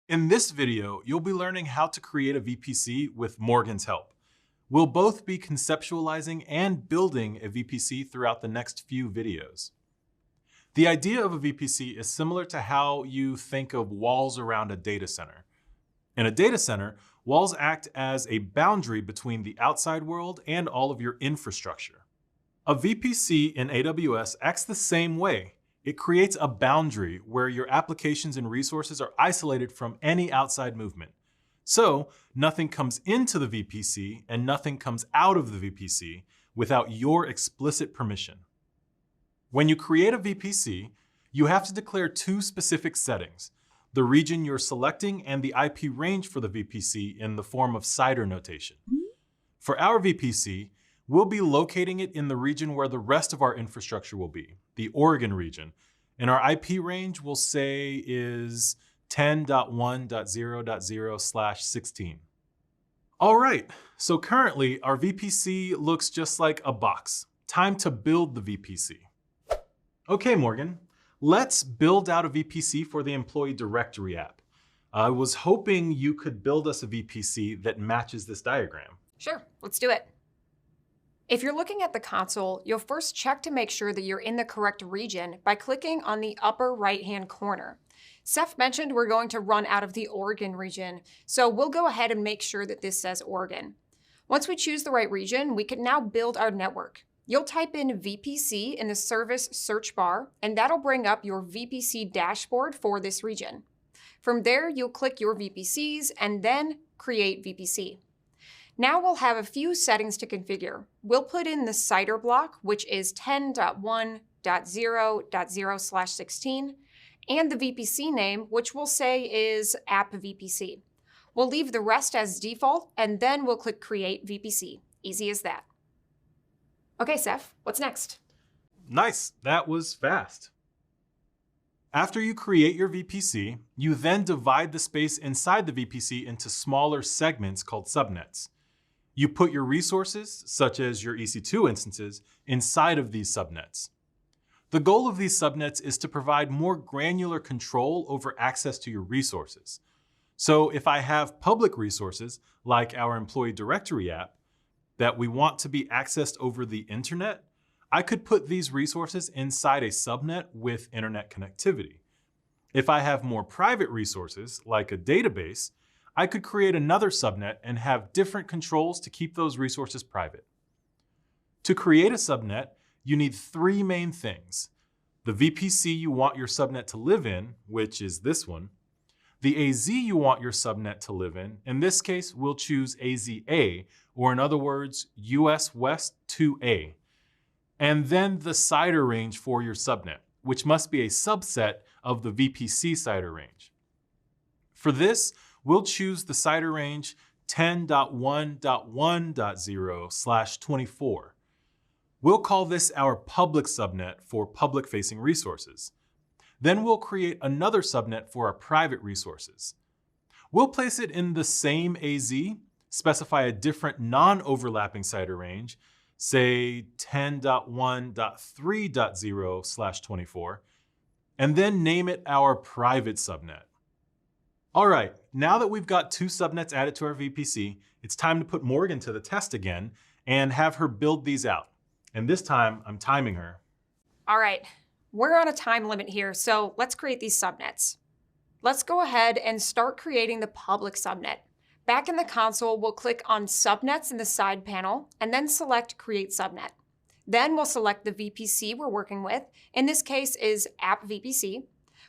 In this video, you'll be learning how to create a VPC with Morgan's help. We'll both be conceptualizing and building a VPC throughout the next few videos. The idea of a VPC is similar to how you think of walls around a data center. In a data center, walls act as a boundary between the outside world and all of your infrastructure. A VPC in AWS acts the same way. It creates a boundary where your applications and resources are isolated from any outside movement. So nothing comes into the VPC and nothing comes out of the VPC without your explicit permission. When you create a VPC, you have to declare two specific settings: the region you're selecting and the IP range for the VPC in the form of CIDR notation. For our VPC, we'll be locating it in the region where the rest of our infrastructure will be, the Oregon region, and our IP range we'll say is 10.1.0.0/16. All right, so currently our VPC looks just like a box. Time to build the VPC. Okay, Morgan, let's build out a VPC for the employee directory app. I was hoping you could build us a VPC that matches this diagram. Sure, let's do it. If you're looking at the console, you'll first check to make sure that you're in the correct region by clicking on the upper right-hand corner. Seth mentioned we're going to run out of the Oregon region, so we'll go ahead and make sure that this says Oregon. Once we choose the right region, we can now build our network. You'll type in VPC in the service search bar, and that'll bring up your VPC dashboard for this region. From there, you'll click your VPCs and then create VPC. Now we'll have a few settings to configure. We'll put in the CIDR block, which is 10.1.0.0/16, and the VPC name, which we'll say is app VPC. We'll leave the rest as default, and then we'll click Create VPC. Easy as that. Okay, Seth, what's next? Nice, that was fast. After you create your VPC, you then divide the space inside the VPC into smaller segments called subnets. You put your resources, such as your EC2 instances, inside of these subnets. The goal of these subnets is to provide more granular control over access to your resources. So if I have public resources, like our employee directory app, that we want to be accessed over the internet, I could put these resources inside a subnet with internet connectivity. If I have more private resources, like a database, I could create another subnet and have different controls to keep those resources private. To create a subnet, you need three main things: the VPC you want your subnet to live in, which is this one, the AZ you want your subnet to live in this case, we'll choose AZA, or in other words, US West 2A, and then the CIDR range for your subnet, which must be a subset of the VPC CIDR range. For this, we'll choose the CIDR range 10.1.1.0/24. We'll call this our public subnet for public-facing resources. Then we'll create another subnet for our private resources. We'll place it in the same AZ, specify a different non-overlapping CIDR range, say 10.1.3.0/24, and then name it our private subnet. All right, now that we've got two subnets added to our VPC, it's time to put Morgan to the test again and have her build these out. And this time, I'm timing her. All right, we're on a time limit here, so let's create these subnets. Let's go ahead and start creating the public subnet. Back in the console, we'll click on Subnets in the side panel and then select Create Subnet. Then we'll select the VPC we're working with. In this case is App VPC.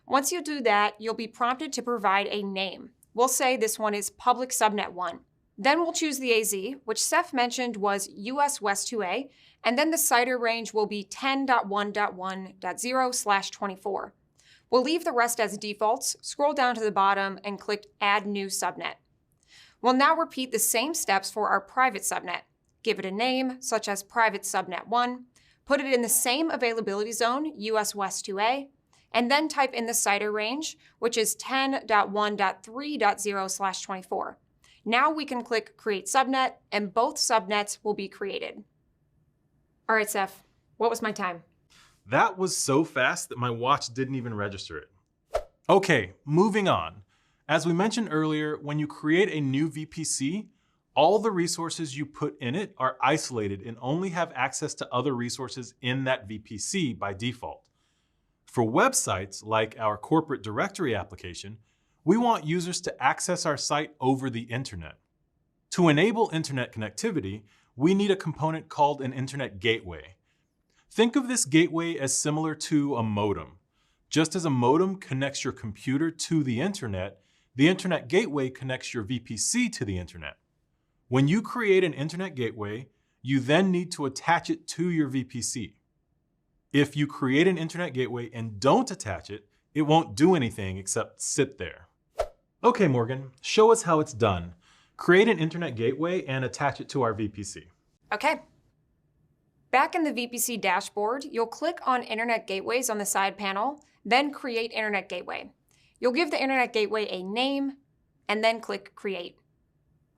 Once you do that, you'll be prompted to provide a name. We'll say this one is Public Subnet 1. Then we'll choose the AZ, which Seth mentioned was US West 2A, and then the CIDR range will be 10.1.1.0/24. We'll leave the rest as defaults, scroll down to the bottom, and click Add New Subnet. We'll now repeat the same steps for our private subnet. Give it a name, such as Private Subnet 1, put it in the same availability zone, US West 2A, and then type in the CIDR range, which is 10.1.3.0/24. Now we can click Create Subnet, and both subnets will be created. All right, Seth, what was my time? That was so fast that my watch didn't even register it. Okay, moving on. As we mentioned earlier, when you create a new VPC, all the resources you put in it are isolated and only have access to other resources in that VPC by default. For websites like our corporate directory application, we want users to access our site over the internet. To enable internet connectivity, we need a component called an internet gateway. Think of this gateway as similar to a modem. Just as a modem connects your computer to the internet gateway connects your VPC to the internet. When you create an internet gateway, you then need to attach it to your VPC. If you create an internet gateway and don't attach it, it won't do anything except sit there. Okay, Morgan, show us how it's done. Create an internet gateway and attach it to our VPC. Okay. Back in the VPC dashboard, you'll click on Internet Gateways on the side panel, then Create Internet Gateway. You'll give the Internet Gateway a name, and then click Create.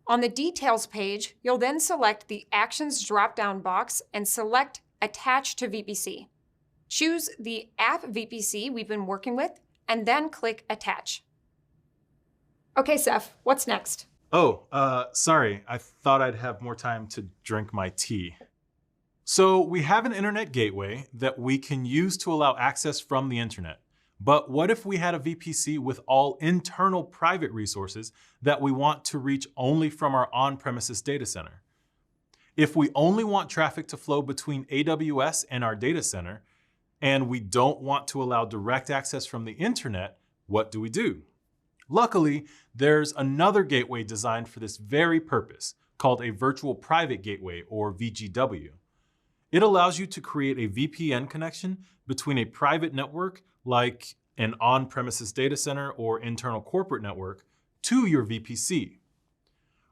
On the Details page, you'll then select the Actions drop-down box and select Attach to VPC. Choose the app VPC we've been working with, and then click Attach. Okay, Seth, what's next? Sorry. I thought I'd have more time to drink my tea. So we have an internet gateway that we can use to allow access from the internet. But what if we had a VPC with all internal private resources that we want to reach only from our on-premises data center? If we only want traffic to flow between AWS and our data center, and we don't want to allow direct access from the internet, what do? Luckily, there's another gateway designed for this very purpose, called a Virtual Private Gateway, or VGW. It allows you to create a VPN connection between a private network, like an on-premises data center or internal corporate network, to your VPC.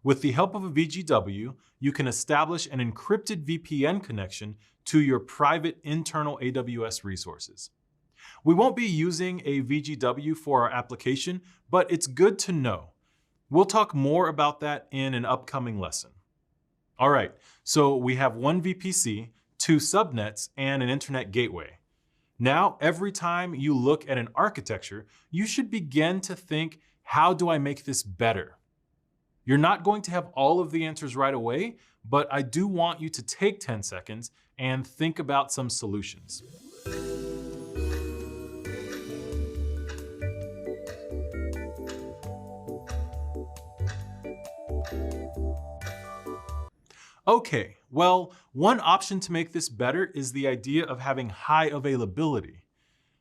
With the help of a VGW, you can establish an encrypted VPN connection to your private internal AWS resources. We won't be using a VGW for our application, but it's good to know. We'll talk more about that in an upcoming lesson. All right, so we have one VPC, 2 subnets, and an internet gateway. Now, every time you look at an architecture, you should begin to think, how do I make this better? You're not going to have all of the answers right away, but I do want you to take 10 seconds and think about some solutions. Okay, well, one option to make this better is the idea of having high availability.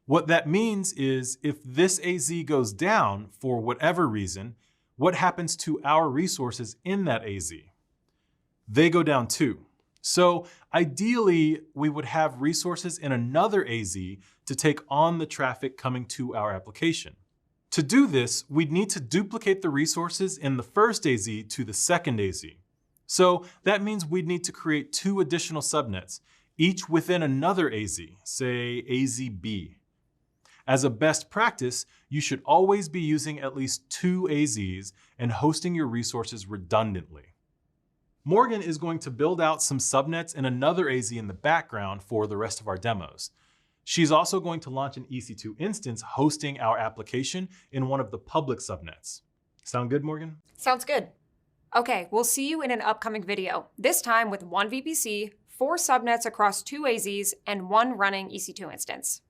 What that means is if this AZ goes down for whatever reason, what happens to our resources in that AZ? They go down too. So ideally, we would have resources in another AZ to take on the traffic coming to our application. To do this, we'd need to duplicate the resources in the first AZ to the second AZ. So that means we'd need to create 2 additional subnets, each within another AZ, say AZB. As a best practice, you should always be using at least 2 AZs and hosting your resources redundantly. Morgan is going to build out some subnets in another AZ in the background for the rest of our demos. She's also going to launch an EC2 instance hosting our application in one of the public subnets. Sound good, Morgan? Sounds good. Okay, we'll see you in an upcoming video, this time with 1 VPC, 4 subnets across 2 AZs, and 1 running EC2 instance.